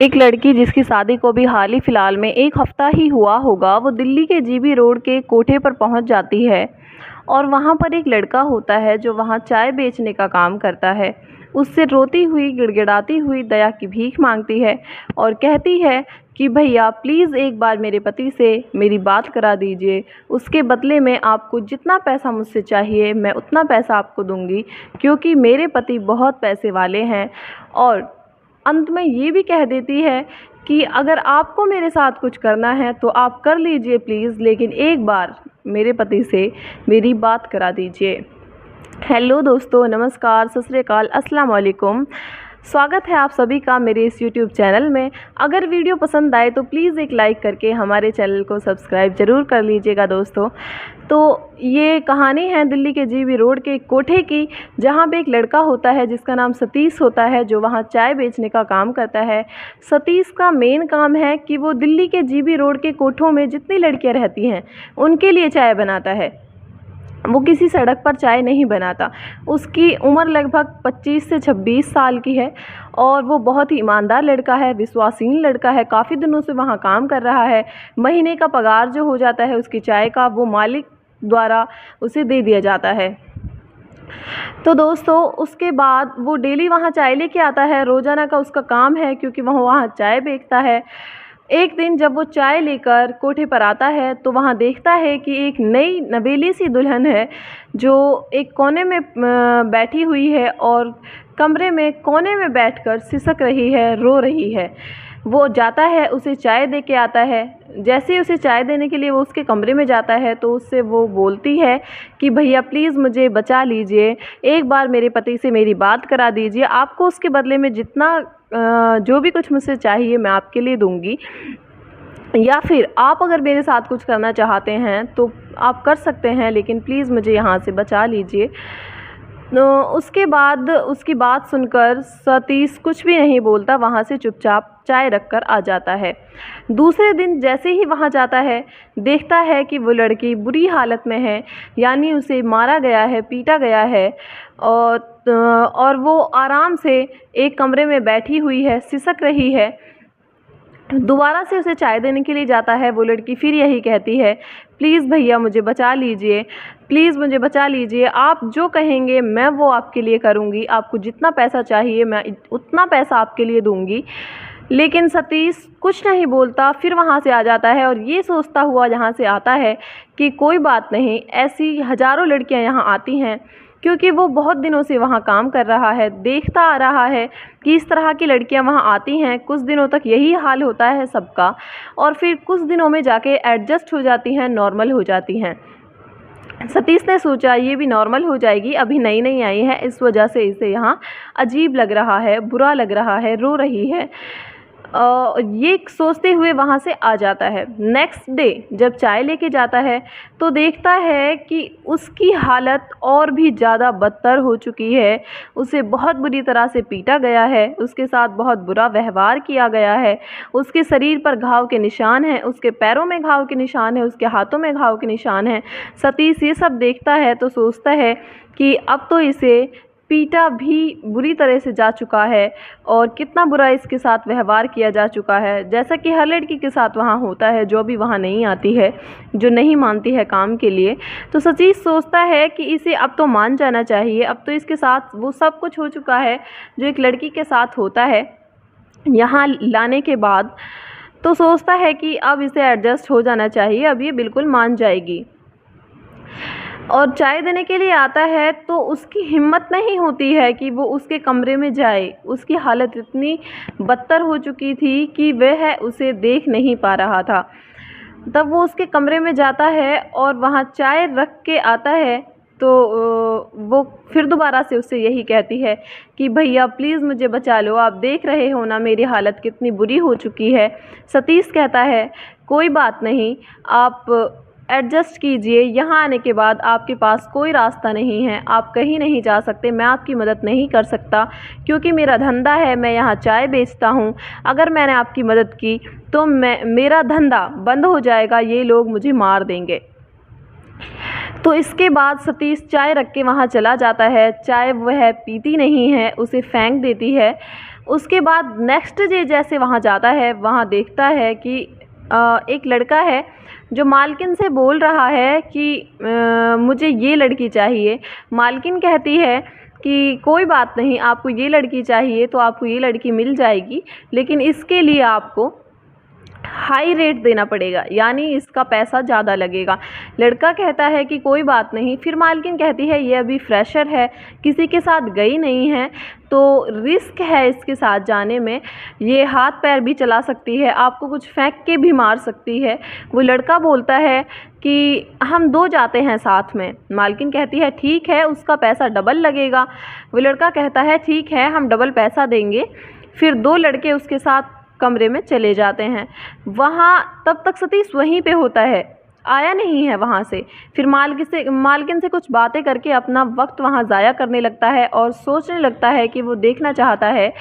एक लड़की जिसकी शादी को भी हाल ही फिलहाल में एक हफ्ता ही हुआ होगा, वो दिल्ली के जीबी रोड के कोठे पर पहुंच जाती है। और वहां पर एक लड़का होता है जो वहां चाय बेचने का काम करता है। उससे रोती हुई गिड़गिड़ाती हुई दया की भीख मांगती है और कहती है कि भैया प्लीज़ एक बार मेरे पति से मेरी बात करा दीजिए। उसके बदले में आपको जितना पैसा मुझसे चाहिए मैं उतना पैसा आपको दूंगी, क्योंकि मेरे पति बहुत पैसे वाले हैं। और अंत में ये भी कह देती है कि अगर आपको मेरे साथ कुछ करना है तो आप कर लीजिए प्लीज़, लेकिन एक बार मेरे पति से मेरी बात करा दीजिए। हेलो दोस्तों, नमस्कार, सत श्री अकाल, अस्सलाम वालेकुम। स्वागत है आप सभी का मेरे इस यूट्यूब चैनल में। अगर वीडियो पसंद आए तो प्लीज़ एक लाइक करके हमारे चैनल को सब्सक्राइब ज़रूर कर लीजिएगा दोस्तों। तो ये कहानी है दिल्ली के जीबी रोड के कोठे की, जहाँ पे एक लड़का होता है जिसका नाम सतीश होता है, जो वहाँ चाय बेचने का काम करता है। सतीश का मेन काम है कि वो दिल्ली के जीबी रोड के कोठों में जितनी लड़कियाँ रहती हैं उनके लिए चाय बनाता है। वो किसी सड़क पर चाय नहीं बनाता। उसकी उम्र लगभग 25 से 26 साल की है और वो बहुत ही ईमानदार लड़का है, विश्वासीन लड़का है। काफ़ी दिनों से वहाँ काम कर रहा है। महीने का पगार जो हो जाता है उसकी चाय का, वो मालिक द्वारा उसे दे दिया जाता है। तो दोस्तों उसके बाद वो डेली वहाँ चाय लेके आता है, रोज़ाना का उसका काम है, क्योंकि वह वहाँ चाय बेचता है। एक दिन जब वो चाय लेकर कोठे पर आता है तो वहाँ देखता है कि एक नई नवेली सी दुल्हन है जो एक कोने में बैठी हुई है और कमरे में कोने में बैठकर सिसक रही है, रो रही है। वो जाता है, उसे चाय दे के आता है। जैसे ही उसे चाय देने के लिए वो उसके कमरे में जाता है तो उससे वो बोलती है कि भैया प्लीज़ मुझे बचा लीजिए, एक बार मेरे पति से मेरी बात करा दीजिए। आपको उसके बदले में जितना जो भी कुछ मुझसे चाहिए मैं आपके लिए दूंगी, या फिर आप अगर मेरे साथ कुछ करना चाहते हैं तो आप कर सकते हैं, लेकिन प्लीज़ मुझे यहाँ से बचा लीजिए। तो उसके बाद उसकी बात सुनकर सतीश कुछ भी नहीं बोलता, वहाँ से चुपचाप चाय रखकर आ जाता है। दूसरे दिन जैसे ही वहाँ जाता है देखता है कि वो लड़की बुरी हालत में है, यानी उसे मारा गया है, पीटा गया है। और वो आराम से एक कमरे में बैठी हुई है, सिसक रही है। दोबारा से उसे चाय देने के लिए जाता है। वो लड़की फिर यही कहती है, प्लीज़ भैया मुझे बचा लीजिए, प्लीज़ मुझे बचा लीजिए, आप जो कहेंगे मैं वो आपके लिए करूँगी, आपको जितना पैसा चाहिए मैं उतना पैसा आपके लिए दूँगी। लेकिन सतीश कुछ नहीं बोलता, फिर वहाँ से आ जाता है और ये सोचता हुआ यहाँ से आता है कि कोई बात नहीं, ऐसी हज़ारों लड़कियाँ यहाँ आती हैं, क्योंकि वो बहुत दिनों से वहाँ काम कर रहा है, देखता आ रहा है कि इस तरह की लड़कियाँ वहाँ आती हैं। कुछ दिनों तक यही हाल होता है सबका, और फिर कुछ दिनों में जाके एडजस्ट हो जाती हैं, नॉर्मल हो जाती हैं। सतीश ने सोचा ये भी नॉर्मल हो जाएगी, अभी नई नई आई है, इस वजह से इसे यहाँ अजीब लग रहा है, बुरा लग रहा है, रो रही है। ये सोचते हुए वहाँ से आ जाता है। नेक्स्ट डे जब चाय लेके जाता है तो देखता है कि उसकी हालत और भी ज़्यादा बदतर हो चुकी है। उसे बहुत बुरी तरह से पीटा गया है, उसके साथ बहुत बुरा व्यवहार किया गया है। उसके शरीर पर घाव के निशान हैं, उसके पैरों में घाव के निशान हैं, उसके हाथों में घाव के निशान हैं। सतीश ये सब देखता है तो सोचता है कि अब तो इसे पीटा भी बुरी तरह से जा चुका है और कितना बुरा इसके साथ व्यवहार किया जा चुका है, जैसा कि हर लड़की के साथ वहाँ होता है जो भी वहाँ नहीं आती है, जो नहीं मानती है काम के लिए। तो सतीश सोचता है कि इसे अब तो मान जाना चाहिए, अब तो इसके साथ वो सब कुछ हो चुका है जो एक लड़की के साथ होता है यहाँ लाने के बाद। तो सोचता है कि अब इसे एडजस्ट हो जाना चाहिए, अब ये बिल्कुल मान जाएगी। और चाय देने के लिए आता है तो उसकी हिम्मत नहीं होती है कि वो उसके कमरे में जाए। उसकी हालत इतनी बदतर हो चुकी थी कि वह उसे देख नहीं पा रहा था। तब वो उसके कमरे में जाता है और वहाँ चाय रख के आता है तो वो फिर दोबारा से उससे यही कहती है कि भैया प्लीज़ मुझे बचा लो, आप देख रहे हो ना मेरी हालत कितनी बुरी हो चुकी है। सतीश कहता है कोई बात नहीं, आप एडजस्ट कीजिए, यहाँ आने के बाद आपके पास कोई रास्ता नहीं है, आप कहीं नहीं जा सकते, मैं आपकी मदद नहीं कर सकता क्योंकि मेरा धंधा है, मैं यहाँ चाय बेचता हूँ। अगर मैंने आपकी मदद की तो मेरा धंधा बंद हो जाएगा, ये लोग मुझे मार देंगे। तो इसके बाद सतीश चाय रख के वहाँ चला जाता है। चाय वह पीती नहीं है, उसे फेंक देती है। उसके बाद नेक्स्ट डे जैसे वहाँ जाता है, वहाँ देखता है कि एक लड़का है जो मालकिन से बोल रहा है कि मुझे ये लड़की चाहिए। मालकिन कहती है कि कोई बात नहीं, आपको ये लड़की चाहिए तो आपको ये लड़की मिल जाएगी, लेकिन इसके लिए आपको हाई रेट देना पड़ेगा, यानी इसका पैसा ज़्यादा लगेगा। लड़का कहता है कि कोई बात नहीं। फिर मालकिन कहती है ये अभी फ्रेशर है, किसी के साथ गई नहीं है, तो रिस्क है इसके साथ जाने में, ये हाथ पैर भी चला सकती है, आपको कुछ फेंक के भी मार सकती है। वो लड़का बोलता है कि हम 2 जाते हैं साथ में। मालकिन कहती है ठीक है, उसका पैसा डबल लगेगा। वो लड़का कहता है ठीक है, हम डबल पैसा देंगे। फिर 2 लड़के उसके साथ कमरे में चले जाते हैं। वहाँ तब तक सतीश वहीं पे होता है, आया नहीं है वहाँ से। फिर मालकिन से कुछ बातें करके अपना वक्त वहाँ ज़ाया करने लगता है और सोचने लगता है कि वो देखना चाहता है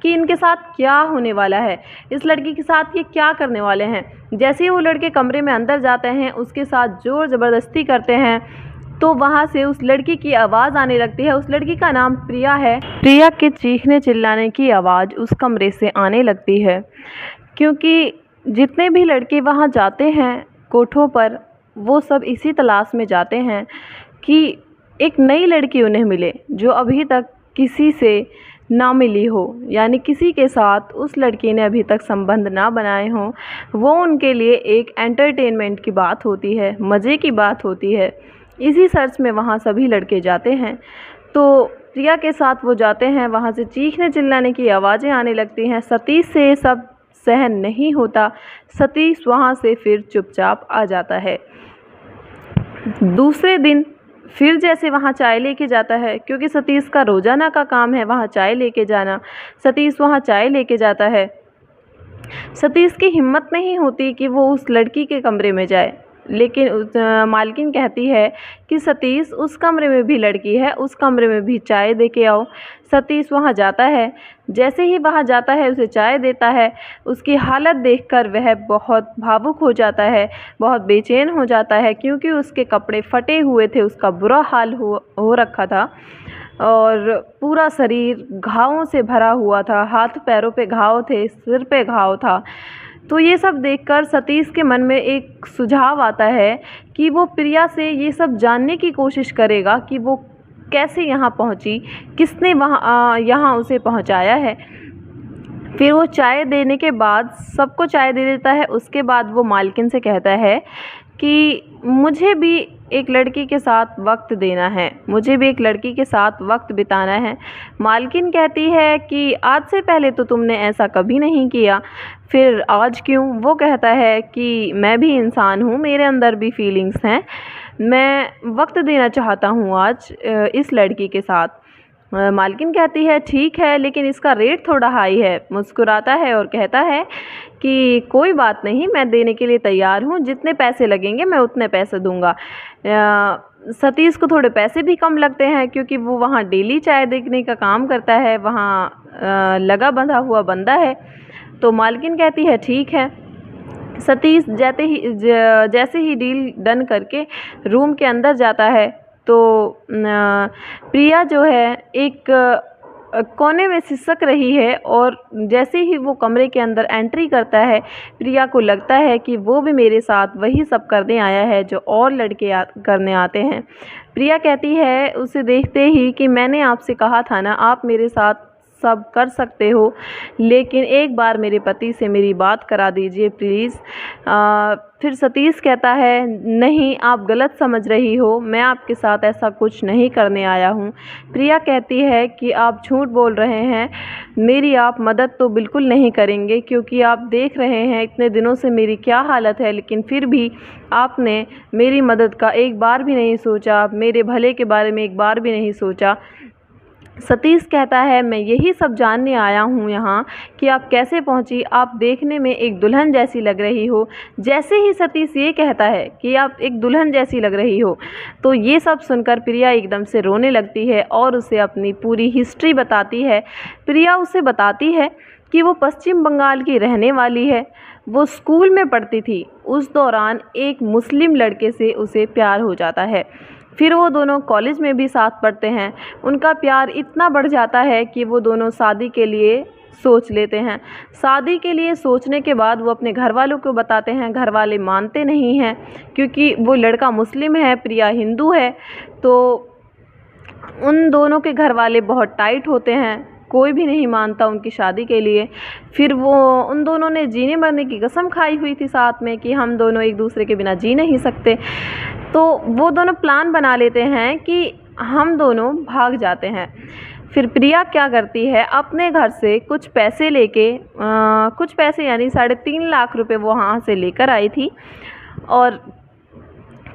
कि इनके साथ क्या होने वाला है, इस लड़की के साथ ये क्या करने वाले हैं। जैसे ही वो लड़के कमरे में अंदर जाते हैं, उसके साथ ज़ोर ज़बरदस्ती करते हैं, तो वहाँ से उस लड़की की आवाज़ आने लगती है। उस लड़की का नाम प्रिया है। प्रिया के चीखने चिल्लाने की आवाज़ उस कमरे से आने लगती है, क्योंकि जितने भी लड़के वहाँ जाते हैं कोठों पर, वो सब इसी तलाश में जाते हैं कि एक नई लड़की उन्हें मिले जो अभी तक किसी से ना मिली हो, यानी किसी के साथ उस लड़की ने अभी तक संबंध ना बनाए हों। वो उनके लिए एक एंटरटेनमेंट की बात होती है, मज़े की बात होती है। इसी सर्च में वहाँ सभी लड़के जाते हैं। तो प्रिया के साथ वो जाते हैं, वहाँ से चीखने चिल्लाने की आवाज़ें आने लगती हैं। सतीश से ये सब सहन नहीं होता। सतीश वहाँ से फिर चुपचाप आ जाता है। दूसरे दिन फिर जैसे वहाँ चाय लेके जाता है, क्योंकि सतीश का रोज़ाना का काम है वहाँ चाय लेके जाना। सतीश वहाँ चाय लेके जाता है। सतीश की हिम्मत नहीं होती कि वो उस लड़की के कमरे में जाए, लेकिन मालकिन कहती है कि सतीश उस कमरे में भी लड़की है, उस कमरे में भी चाय दे के आओ। सतीश वहाँ जाता है। जैसे ही वहाँ जाता है, उसे चाय देता है। उसकी हालत देखकर वह बहुत भावुक हो जाता है, बहुत बेचैन हो जाता है, क्योंकि उसके कपड़े फटे हुए थे, उसका बुरा हाल हो रखा था और पूरा शरीर घावों से भरा हुआ था। हाथ पैरों पे घाव थे, सिर पे घाव था। तो ये सब देखकर सतीश के मन में एक सुझाव आता है कि वो प्रिया से ये सब जानने की कोशिश करेगा कि वो कैसे यहाँ पहुँची, किसने यहाँ उसे पहुँचाया है। फिर वो चाय देने के बाद सबको चाय दे देता है। उसके बाद वो मालकिन से कहता है कि मुझे भी एक लड़की के साथ वक्त देना है, मुझे भी एक लड़की के साथ वक्त बिताना है। मालकिन कहती है कि आज से पहले तो तुमने ऐसा कभी नहीं किया, फिर आज क्यों? वो कहता है कि मैं भी इंसान हूँ, मेरे अंदर भी फीलिंग्स हैं, मैं वक्त देना चाहता हूँ आज इस लड़की के साथ। मालकिन कहती है ठीक है, लेकिन इसका रेट थोड़ा हाई है। मुस्कुराता है और कहता है कि कोई बात नहीं, मैं देने के लिए तैयार हूँ, जितने पैसे लगेंगे मैं उतने पैसे दूंगा। सतीश को थोड़े पैसे भी कम लगते हैं, क्योंकि वो वहाँ डेली चाय देखने का काम करता है, वहाँ लगा बंधा हुआ बंदा है। तो मालकिन कहती है ठीक है। सतीश जैसे ही डील डन करके रूम के अंदर जाता है, तो प्रिया जो है एक कोने में सिसक रही है, और जैसे ही वो कमरे के अंदर एंट्री करता है, प्रिया को लगता है कि वो भी मेरे साथ वही सब करने आया है जो और लड़के करने आते हैं। प्रिया कहती है उसे देखते ही कि मैंने आपसे कहा था ना, आप मेरे साथ सब कर सकते हो, लेकिन एक बार मेरे पति से मेरी बात करा दीजिए प्लीज़। फिर सतीश कहता है नहीं, आप गलत समझ रही हो, मैं आपके साथ ऐसा कुछ नहीं करने आया हूँ। प्रिया कहती है कि आप झूठ बोल रहे हैं, मेरी आप मदद तो बिल्कुल नहीं करेंगे, क्योंकि आप देख रहे हैं इतने दिनों से मेरी क्या हालत है, लेकिन फिर भी आपने मेरी मदद का एक बार भी नहीं सोचा, मेरे भले के बारे में एक बार भी नहीं सोचा। सतीश कहता है मैं यही सब जानने आया हूँ यहाँ कि आप कैसे पहुँची, आप देखने में एक दुल्हन जैसी लग रही हो। जैसे ही सतीश ये कहता है कि आप एक दुल्हन जैसी लग रही हो, तो ये सब सुनकर प्रिया एकदम से रोने लगती है और उसे अपनी पूरी हिस्ट्री बताती है। प्रिया उसे बताती है कि वो पश्चिम बंगाल की रहने वाली है, वो स्कूल में पढ़ती थी, उस दौरान एक मुस्लिम लड़के से उसे प्यार हो जाता है। फिर वो दोनों कॉलेज में भी साथ पढ़ते हैं। उनका प्यार इतना बढ़ जाता है कि वो दोनों शादी के लिए सोच लेते हैं। शादी के लिए सोचने के बाद वो अपने घर वालों को बताते हैं, घर वाले मानते नहीं हैं क्योंकि वो लड़का मुस्लिम है, प्रिया हिंदू है। तो उन दोनों के घर वाले बहुत टाइट होते हैं, कोई भी नहीं मानता उनकी शादी के लिए। फिर वो उन दोनों ने जीने मरने की कसम खाई हुई थी साथ में कि हम दोनों एक दूसरे के बिना जी नहीं सकते। तो वो दोनों प्लान बना लेते हैं कि हम दोनों भाग जाते हैं। फिर प्रिया क्या करती है, अपने घर से कुछ पैसे लेके कुछ पैसे यानी 3.5 लाख रुपए वो वहाँ से लेकर आई थी और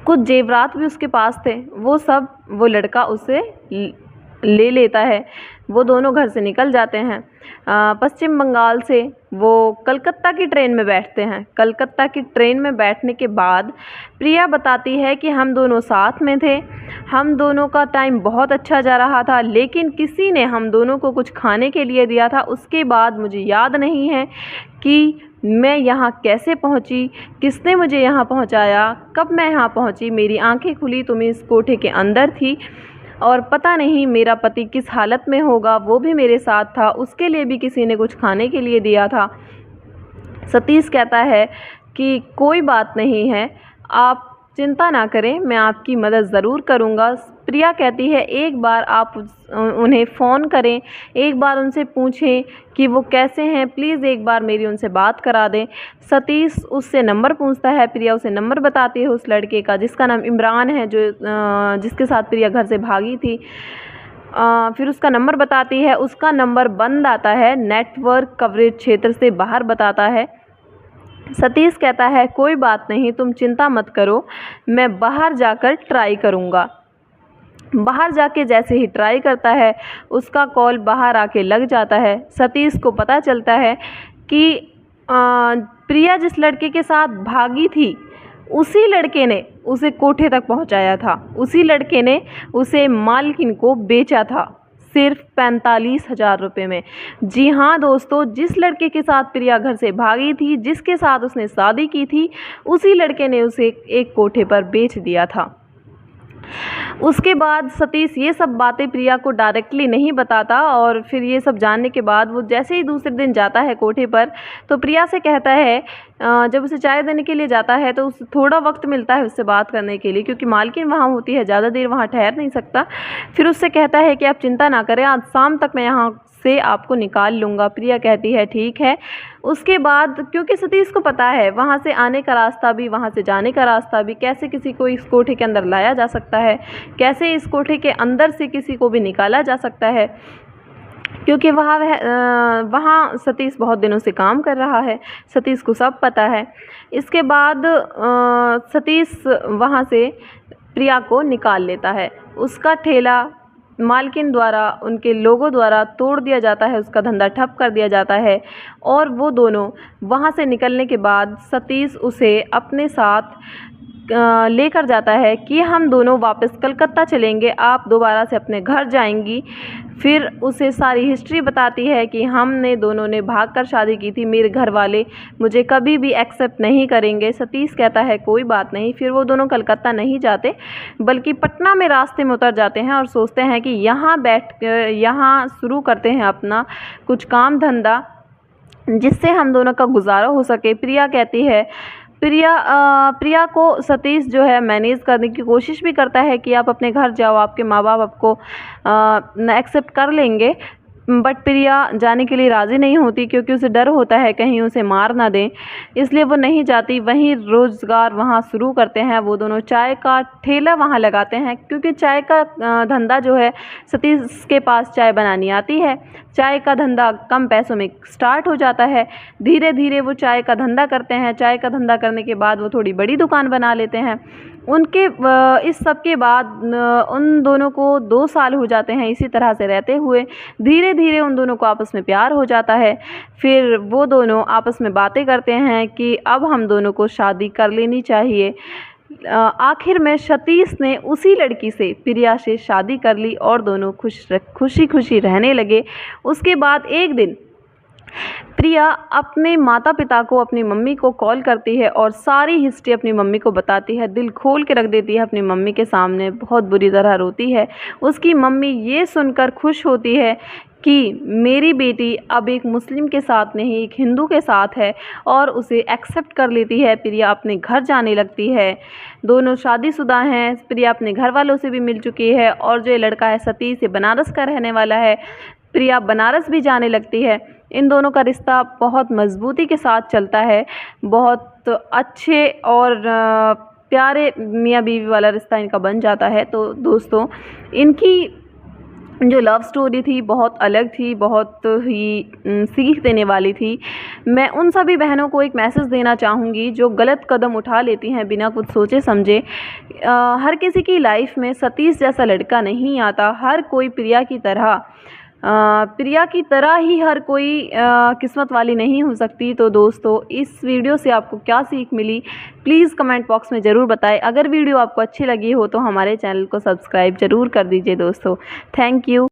कुछ जेवरात भी उसके पास थे। वो सब वो लड़का उसे ले लेता है। वो दोनों घर से निकल जाते हैं। पश्चिम बंगाल से वो कलकत्ता की ट्रेन में बैठते हैं। कलकत्ता की ट्रेन में बैठने के बाद प्रिया बताती है कि हम दोनों साथ में थे, हम दोनों का टाइम बहुत अच्छा जा रहा था, लेकिन किसी ने हम दोनों को कुछ खाने के लिए दिया था। उसके बाद मुझे याद नहीं है कि मैं यहाँ कैसे पहुँची, किसने मुझे यहाँ पहुँचाया, कब मैं यहाँ पहुँची। मेरी आंखें खुली तो मैं इस कोठे के अंदर थी और पता नहीं मेरा पति किस हालत में होगा, वो भी मेरे साथ था, उसके लिए भी किसी ने कुछ खाने के लिए दिया था। सतीश कहता है कि कोई बात नहीं है, आप चिंता ना करें, मैं आपकी मदद ज़रूर करूँगा। प्रिया कहती है एक बार आप उन्हें फ़ोन करें, एक बार उनसे पूछें कि वो कैसे हैं, प्लीज़ एक बार मेरी उनसे बात करा दें। सतीश उससे नंबर पूछता है, प्रिया उसे नंबर बताती है उस लड़के का जिसका नाम इमरान है, जो जिसके साथ प्रिया घर से भागी थी। फिर उसका नंबर बताती है, उसका नंबर बंद आता है, नेटवर्क कवरेज क्षेत्र से बाहर बताता है। सतीश कहता है कोई बात नहीं, तुम चिंता मत करो, मैं बाहर जाकर ट्राई करूँगा। बाहर जाके जैसे ही ट्राई करता है उसका कॉल बाहर आके लग जाता है। सतीश को पता चलता है कि प्रिया जिस लड़के के साथ भागी थी उसी लड़के ने उसे कोठे तक पहुंचाया था, उसी लड़के ने उसे मालकिन को बेचा था सिर्फ 45,000 रुपये में। जी हाँ दोस्तों, जिस लड़के के साथ प्रिया घर से भागी थी, जिसके साथ उसने शादी की थी, उसी लड़के ने उसे एक कोठे पर बेच दिया था। उसके बाद सतीश ये सब बातें प्रिया को डायरेक्टली नहीं बताता और फिर ये सब जानने के बाद वो जैसे ही दूसरे दिन जाता है कोठे पर तो प्रिया से कहता है, जब उसे चाय देने के लिए जाता है तो उसे थोड़ा वक्त मिलता है उससे बात करने के लिए क्योंकि मालकिन वहाँ होती है, ज़्यादा देर वहाँ ठहर नहीं सकता। फिर उससे कहता है कि आप चिंता ना करें, आज शाम तक मैं यहाँ से आपको निकाल लूँगा। प्रिया कहती है ठीक है। उसके बाद क्योंकि सतीश को पता है वहाँ से आने का रास्ता भी, वहाँ से जाने का रास्ता भी, कैसे किसी को इस कोठे के अंदर लाया जा सकता है, कैसे इस कोठे के अंदर से किसी को भी निकाला जा सकता है, क्योंकि वहाँ सतीश बहुत दिनों से काम कर रहा है, सतीश को सब पता है। इसके बाद सतीश वहाँ से प्रिया को निकाल लेता है। उसका ठेला मालकिन द्वारा, उनके लोगों द्वारा तोड़ दिया जाता है, उसका धंधा ठप कर दिया जाता है और वो दोनों वहाँ से निकलने के बाद सतीश उसे अपने साथ लेकर जाता है कि हम दोनों वापस कलकत्ता चलेंगे, आप दोबारा से अपने घर जाएंगी। फिर उसे सारी हिस्ट्री बताती है कि हमने दोनों ने भागकर शादी की थी, मेरे घर वाले मुझे कभी भी एक्सेप्ट नहीं करेंगे। सतीश कहता है कोई बात नहीं। फिर वो दोनों कलकत्ता नहीं जाते बल्कि पटना में रास्ते में उतर जाते हैं और सोचते हैं कि यहाँ शुरू करते हैं अपना कुछ काम धंधा जिससे हम दोनों का गुजारा हो सके। प्रिया कहती है, प्रिया को सतीश जो है मैनेज करने की कोशिश भी करता है कि आप अपने घर जाओ, आपके माँ बाप आपको एक्सेप्ट कर लेंगे, बट प्रिया जाने के लिए राज़ी नहीं होती क्योंकि उसे डर होता है कहीं उसे मार ना दें, इसलिए वो नहीं जाती। वहीं रोज़गार वहाँ शुरू करते हैं वो दोनों, चाय का ठेला वहाँ लगाते हैं क्योंकि चाय का धंधा जो है, सतीश के पास चाय बनानी आती है, चाय का धंधा कम पैसों में स्टार्ट हो जाता है। धीरे धीरे वो चाय का धंधा करते हैं, चाय का धंधा करने के बाद वो थोड़ी बड़ी दुकान बना लेते हैं। उनके इस सब के बाद उन दोनों को 2 साल हो जाते हैं इसी तरह से रहते हुए। धीरे धीरे उन दोनों को आपस में प्यार हो जाता है। फिर वो दोनों आपस में बातें करते हैं कि अब हम दोनों को शादी कर लेनी चाहिए। आखिर में सतीश ने उसी लड़की से, प्रिया से शादी कर ली और दोनों खुशी खुशी रहने लगे। उसके बाद एक दिन प्रिया अपने माता पिता को, अपनी मम्मी को कॉल करती है और सारी हिस्ट्री अपनी मम्मी को बताती है, दिल खोल के रख देती है अपनी मम्मी के सामने, बहुत बुरी तरह रोती है। उसकी मम्मी ये सुनकर खुश होती है कि मेरी बेटी अब एक मुस्लिम के साथ नहीं एक हिंदू के साथ है और उसे एक्सेप्ट कर लेती है। प्रिया अपने घर जाने लगती है। दोनों शादीशुदा हैं। प्रिया अपने घर वालों से भी मिल चुकी है और जो ये लड़का है सतीश, ये बनारस का रहने वाला है। प्रिया बनारस भी जाने लगती है। इन दोनों का रिश्ता बहुत मजबूती के साथ चलता है। बहुत अच्छे और प्यारे मियाँ बीवी वाला रिश्ता इनका बन जाता है। तो दोस्तों, इनकी जो लव स्टोरी थी बहुत अलग थी, बहुत ही सीख देने वाली थी। मैं उन सभी बहनों को एक मैसेज देना चाहूँगी जो गलत कदम उठा लेती हैं बिना कुछ सोचे समझे। हर किसी की लाइफ में सतीश जैसा लड़का नहीं आता। हर कोई प्रिया की तरह ही हर कोई किस्मत वाली नहीं हो सकती। तो दोस्तों, इस वीडियो से आपको क्या सीख मिली, प्लीज़ कमेंट बॉक्स में ज़रूर बताएं। अगर वीडियो आपको अच्छी लगी हो तो हमारे चैनल को सब्सक्राइब ज़रूर कर दीजिए दोस्तों। Thank you.